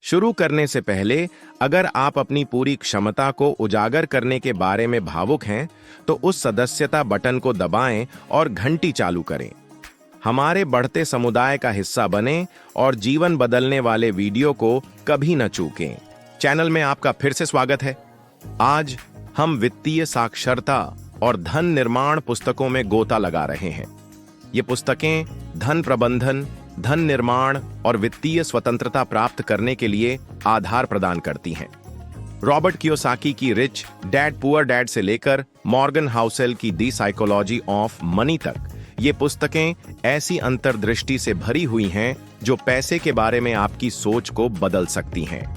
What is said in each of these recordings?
शुरू करने से पहले अगर आप अपनी पूरी क्षमता को उजागर करने के बारे में भावुक हैं, तो उस सदस्यता बटन को दबाएं और घंटी चालू करें। हमारे बढ़ते समुदाय का हिस्सा बनें और जीवन बदलने वाले वीडियो को कभी न चूकें। चैनल में आपका फिर से स्वागत है। आज हम वित्तीय साक्षरता और धन निर्माण पुस्तकों में गोता लगा रहे हैं। ये पुस्तकें धन प्रबंधन, धन निर्माण और वित्तीय स्वतंत्रता प्राप्त करने के लिए आधार प्रदान करती हैं। रॉबर्ट कियोसाकी की रिच डैड पुअर डैड से लेकर मॉर्गन हाउसेल की दी साइकोलॉजी ऑफ मनी तक, ये पुस्तकें ऐसी अंतर्दृष्टि से भरी हुई हैं जो पैसे के बारे में आपकी सोच को बदल सकती हैं।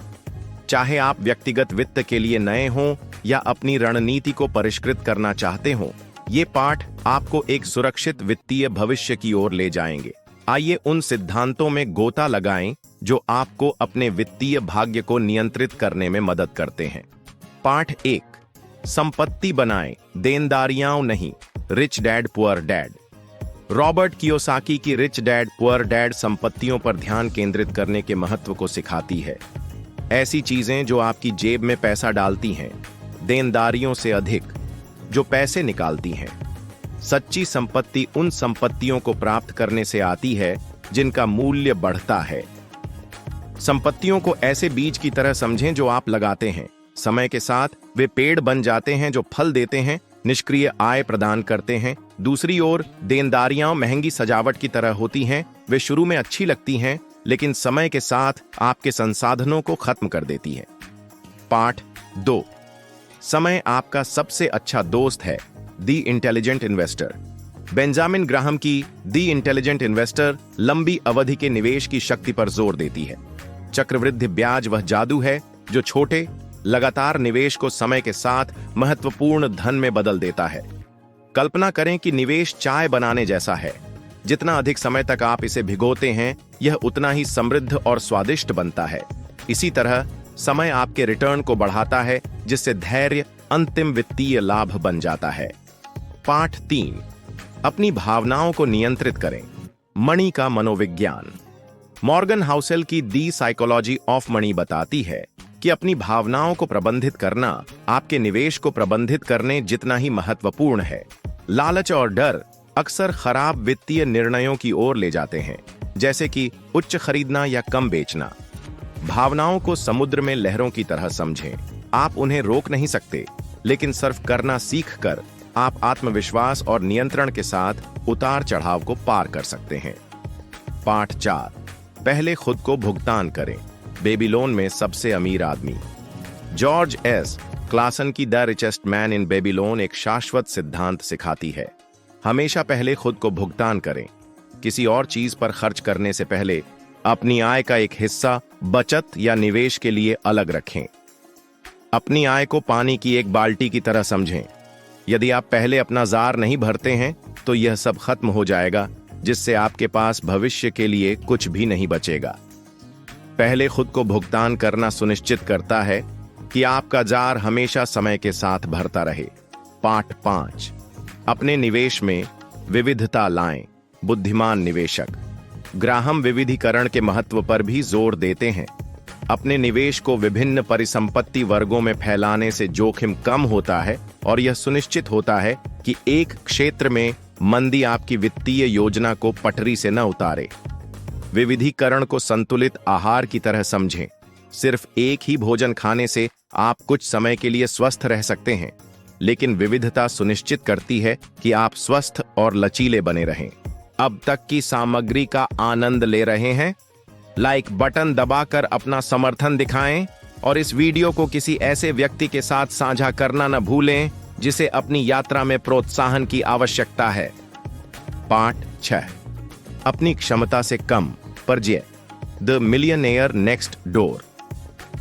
चाहे आप व्यक्तिगत वित्त के लिए नए हों या अपनी रणनीति को परिष्कृत करना चाहते हों, ये पाठ आपको एक सुरक्षित वित्तीय भविष्य की ओर ले जाएंगे। आइए उन सिद्धांतों में गोता लगाएं जो आपको अपने वित्तीय भाग्य को नियंत्रित करने में मदद करते हैं। पाठ 1, संपत्ति बनाएं, देनदारियां नहीं। Rich dad poor dad. Robert Kiyosaki की रिच डैड पुअर डैड संपत्तियों पर ध्यान केंद्रित करने के महत्व को सिखाती है। ऐसी चीजें जो आपकी जेब में पैसा डालती हैं, देनदारियों से अधिक जो पैसे निकालती हैं। सच्ची संपत्ति उन संपत्तियों को प्राप्त करने से आती है जिनका मूल्य बढ़ता है। संपत्तियों को ऐसे बीज की तरह समझें जो आप लगाते हैं। समय के साथ वे पेड़ बन जाते हैं जो फल देते हैं, निष्क्रिय आय प्रदान करते हैं। दूसरी ओर देनदारियां महंगी सजावट की तरह होती हैं। वे शुरू में अच्छी लगती हैं, लेकिन समय के साथ आपके संसाधनों को खत्म कर देती है। पाठ 2, समय आपका सबसे अच्छा दोस्त है। दी इंटेलिजेंट इन्वेस्टर। बेंजामिन ग्राहम की दी इंटेलिजेंट इन्वेस्टर लंबी अवधि के निवेश की शक्ति पर जोर देती है। चक्रवृद्धि ब्याज वह जादू है जो छोटे लगातार निवेश को समय के साथ महत्वपूर्ण धन में बदल देता है। कल्पना करें कि निवेश चाय बनाने जैसा है। जितना अधिक समय तक आप इसे भिगोते हैं, यह उतना ही समृद्ध और स्वादिष्ट बनता है। इसी तरह समय आपके रिटर्न को बढ़ाता है, जिससे धैर्य अंतिम वित्तीय लाभ बन जाता है। पाठ 3, अपनी भावनाओं को नियंत्रित करें। मणि का मनोविज्ञान। मॉर्गन हाउसेल की दी साइकोलॉजी ऑफ मनी बताती है कि अपनी भावनाओं को प्रबंधित करना आपके निवेश को प्रबंधित करने जितना ही महत्वपूर्ण है। लालच और डर अक्सर खराब वित्तीय निर्णयों की ओर ले जाते हैं, जैसे कि उच्च खरीदना या कम बेचना। भावनाओं को समुद्र में लहरों की तरह समझें। आप उन्हें रोक नहीं सकते, लेकिन सर्फ करना सीखकर आप आत्मविश्वास और नियंत्रण के साथ उतार चढ़ाव को पार कर सकते हैं। पाठ 4, पहले खुद को भुगतान करें। बेबीलोन में सबसे अमीर आदमी। जॉर्ज एस क्लासन की the richest man in Babylon एक शाश्वत सिद्धांत सिखाती है। हमेशा पहले खुद को भुगतान करें। किसी और चीज पर खर्च करने से पहले अपनी आय का एक हिस्सा बचत या निवेश के लिए अलग रखें। अपनी आय को पानी की एक बाल्टी की तरह समझें। यदि आप पहले अपना जार नहीं भरते हैं, तो यह सब खत्म हो जाएगा, जिससे आपके पास भविष्य के लिए कुछ भी नहीं बचेगा। पहले खुद को भुगतान करना सुनिश्चित करता है कि आपका जार हमेशा समय के साथ भरता रहे। पाठ 5, अपने निवेश में विविधता लाएं। बुद्धिमान निवेशक। ग्राहम विविधीकरण के महत्व पर भी जोर देते हैं। अपने निवेश को विभिन्न परिसंपत्ति वर्गों में फैलाने से जोखिम कम होता है और यह सुनिश्चित होता है कि एक क्षेत्र में मंदी आपकी वित्तीय योजना को पटरी से न उतारे। विविधीकरण को संतुलित आहार की तरह समझें। सिर्फ एक ही भोजन खाने से आप कुछ समय के लिए स्वस्थ रह सकते हैं, लेकिन विविधता सुनिश्चित करती है कि आप स्वस्थ और लचीले बने रहें। अब तक की सामग्री का आनंद ले रहे हैं? लाइक बटन दबाकर अपना समर्थन दिखाएं और इस वीडियो को किसी ऐसे व्यक्ति के साथ साझा करना न भूलें जिसे अपनी यात्रा में प्रोत्साहन की आवश्यकता है। पाठ 6, अपनी क्षमता से कम पर जय। The millionaire next door.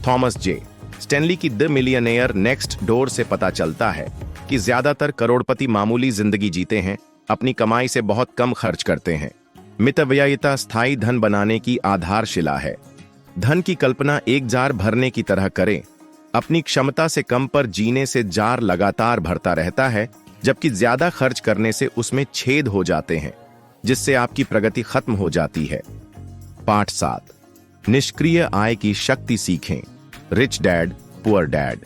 Thomas J Stanley की द मिलियनेयर नेक्स्ट डोर से पता चलता है कि ज्यादातर करोड़पति मामूली जिंदगी जीते हैं, अपनी कमाई से बहुत कम खर्च करते हैं। मितव्ययिता स्थायी धन बनाने की आधारशिला है। धन की कल्पना एक जार भरने की तरह करें। अपनी क्षमता से कम पर जीने से जार लगातार भरता रहता है, जबकि ज्यादा खर्च करने से उसमें छेद हो जाते हैं, जिससे आपकी प्रगति खत्म हो जाती है। पाठ 7, निष्क्रिय आय की शक्ति सीखें। Rich dad poor dad.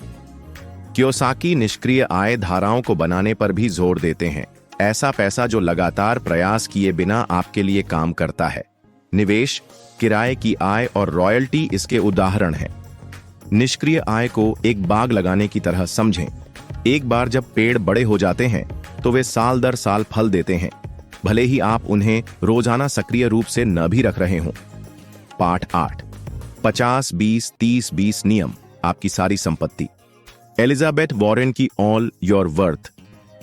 Kiyosaki निष्क्रिय आय धाराओं को बनाने पर भी जोर देते हैं। ऐसा पैसा जो लगातार प्रयास किए बिना आपके लिए काम करता है। निवेश, किराए की आय और रॉयल्टी इसके उदाहरण हैं। निष्क्रिय आय को एक बाग लगाने की तरह समझें। एक बार जब पेड़ बड़े हो जाते हैं तो वे साल दर साल फल देते हैं, भले ही आप उन्हें रोजाना सक्रिय रूप से न भी रख रहे हों। पाठ 8, 50-20-30-20 नियम आपकी सारी संपत्ति। एलिजाबेथ वॉरेन की ऑल योर वर्थ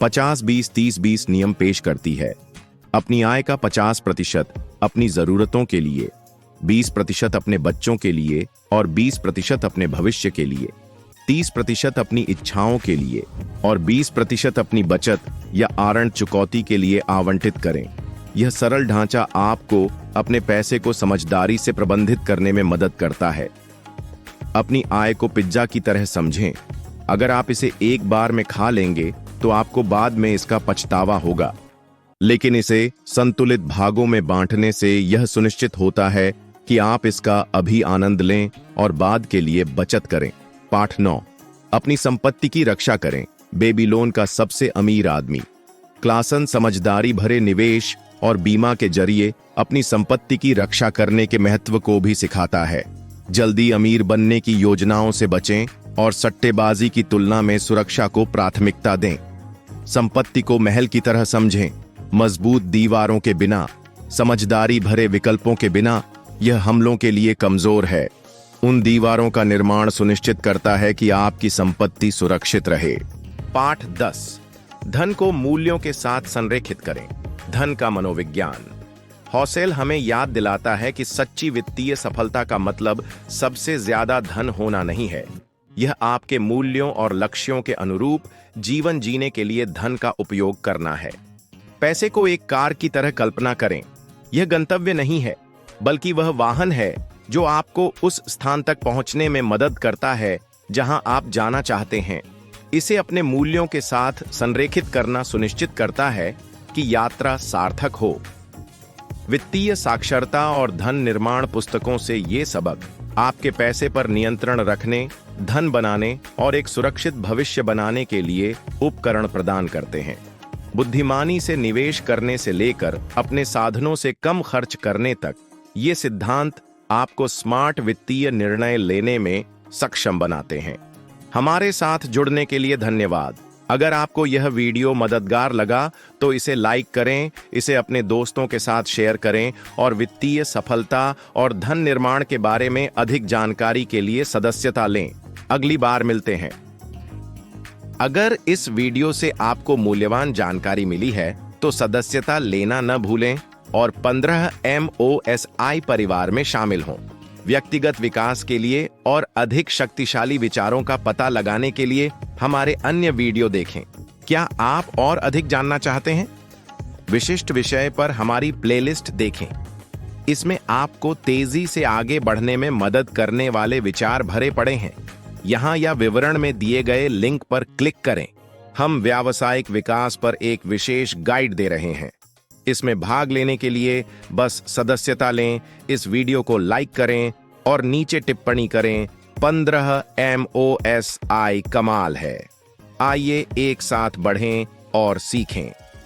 50-20-30-20 नियम पेश करती है। अपनी आय का 50% अपनी जरूरतों के लिए, 20% अपने बच्चों के लिए और 20% अपने भविष्य के लिए, 30% अपनी इच्छाओं के लिए और 20% अपनी बचत या आरण चुकौती के लिए आवंटित करें। यह सरल ढांचा आपको अपने पैसे को समझदारी से प्रबंधित करने में मदद करता है। अपनी आय को पिज्जा की तरह समझें। अगर आप इसे एक बार में खा लेंगे तो आपको बाद में इसका पछतावा होगा, लेकिन इसे संतुलित भागों में बांटने से यह सुनिश्चित होता है कि आप इसका अभी आनंद लें और बाद के लिए बचत करें। पाठ 9, अपनी संपत्ति की रक्षा करें। बेबीलोन का सबसे अमीर आदमी। क्लासन समझदारी भरे निवेश और बीमा के जरिए अपनी संपत्ति की रक्षा करने के महत्व को भी सिखाता है। जल्दी अमीर बनने की योजनाओं से बचें और सट्टेबाजी की तुलना में सुरक्षा को प्राथमिकता दें। संपत्ति को महल की तरह समझें। मजबूत दीवारों के बिना, समझदारी भरे विकल्पों के बिना यह हमलों के लिए कमजोर है। उन दीवारों का निर्माण सुनिश्चित करता है कि आपकी संपत्ति सुरक्षित रहे। पाठ 10, धन को मूल्यों के साथ संरेखित करें। धन का मनोविज्ञान। हॉसेल हमें याद दिलाता है कि सच्ची वित्तीय सफलता का मतलब सबसे ज्यादा धन होना नहीं है। यह आपके मूल्यों और लक्ष्यों के अनुरूप जीवन जीने के लिए धन का उपयोग करना है। पैसे को एक कार की तरह कल्पना करें। यह गंतव्य नहीं है, बल्कि वह वाहन है जो आपको उस स्थान तक पहुंचने में मदद करता है जहां आप जाना चाहते हैं। इसे अपने मूल्यों के साथ संरेखित करना सुनिश्चित करता है कि यात्रा सार्थक हो। वित्तीय साक्षरता और धन निर्माण पुस्तकों से ये सबक आपके पैसे पर नियंत्रण रखने, धन बनाने और एक सुरक्षित भविष्य बनाने के लिए उपकरण प्रदान करते हैं। बुद्धिमानी से निवेश करने से लेकर अपने साधनों से कम खर्च करने तक, ये सिद्धांत आपको स्मार्ट वित्तीय निर्णय लेने में सक्षम बनाते हैं। हमारे साथ जुड़ने के लिए धन्यवाद। अगर आपको यह वीडियो मददगार लगा तो इसे लाइक करें, इसे अपने दोस्तों के साथ शेयर करें और वित्तीय सफलता और धन निर्माण के बारे में अधिक जानकारी के लिए सदस्यता लें। अगली बार मिलते हैं। अगर इस वीडियो से आपको मूल्यवान जानकारी मिली है तो सदस्यता लेना न भूलें और 15 MOSI परिवार में शामिल हों। व्यक्तिगत विकास के लिए और अधिक शक्तिशाली विचारों का पता लगाने के लिए हमारे अन्य वीडियो देखें। क्या आप और अधिक जानना चाहते हैं? विशिष्ट विषय पर हमारी प्लेलिस्ट देखें। इसमें आपको तेजी से आगे बढ़ने में मदद करने वाले विचार भरे पड़े हैं। यहाँ या विवरण में दिए गए लिंक पर क्लिक करें। हम व्यावसायिक विकास पर एक विशेष गाइड दे रहे हैं। इसमें भाग लेने के लिए बस सदस्यता लें, इस वीडियो को लाइक करें और नीचे टिप्पणी करें। 15 MOSI कमाल है। आइए एक साथ बढ़ें और सीखें।